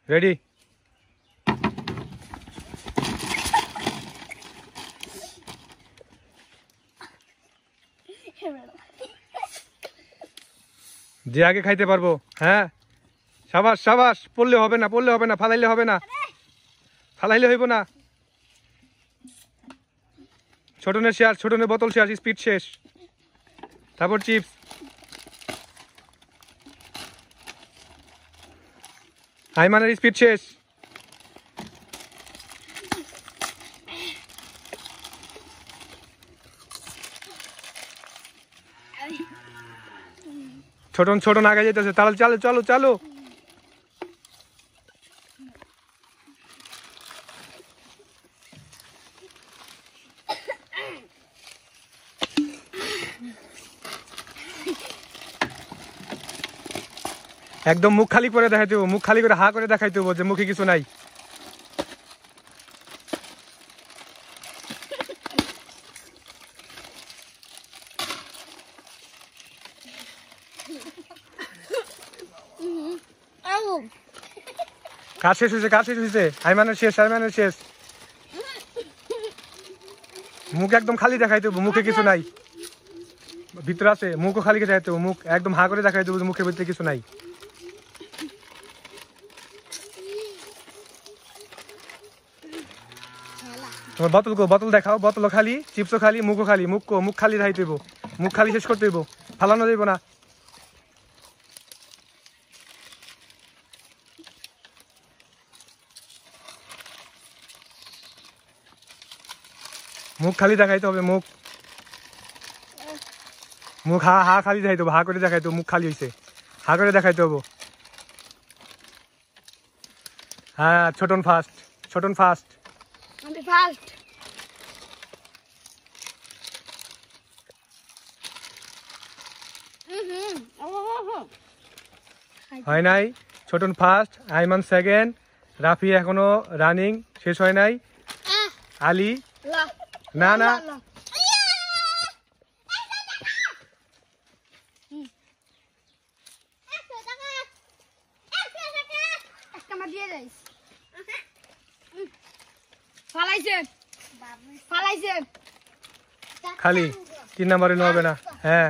Ready. যে আগে খাইতে পারবো। হ্যাঁ সাবাস সাবাস, পড়লে হবে না, পড়লে হবে না, ফালাইলে হবে না, ফালাইলে হইব না। ছোটনের শেষ, ছোটনের বোতল শেষ, স্পিড শেষ। তারপর চিপস। আইমানের স্পিড শেষ। ছোটন ছোটন আগে যেতেছে, তাহলে চালো চলো চালো। একদম মুখ খালি করে দেখাইতে হবো, মুখ খালি করে হা করে দেখাইতে হবো যে মুখে কিছু নাই। কাজ শেষ হয়েছে, কাজ শেষ হয়েছে। আইমানের শেষ, আইমানের শেষ। মুখ একদম খালি দেখাইতে হবো, মুখে কিছু নাই। ভিতরে আছে, মুখও খালি দেখাইতে হবো, মুখ একদম হা করে দেখাইতে হবো, মুখের ভিতরে কিছু নাই। তোমার বোতল গো, বোতল দেখাও। বোতলও খালি, চিপসও খালি, মুখও খালি। মুখ খালি দেখাইতে হইব, মুখ খালি শেষ করতে হইব, ফালানো যাইব না। মুখ খালি দেখাইতে হবে, মুখ মুখ হা হা খালি দেখাইতে হবে, হা করে দেখাইতে হবে, মুখ খালি হয়েছে, হা করে দেখাইতে হবে। হ্যাঁ ছোটন ফার্স্ট, ছোটন ফার্স্ট। আমি ফার্স্ট। হয় নাই, ছোটন ফার্স্ট, আইমান সেকেন্ড, রাফি এখনো রানিং, শেষ হয় নাই। আলী না না, খালি 3 নাম্বারে হবে না। হ্যাঁ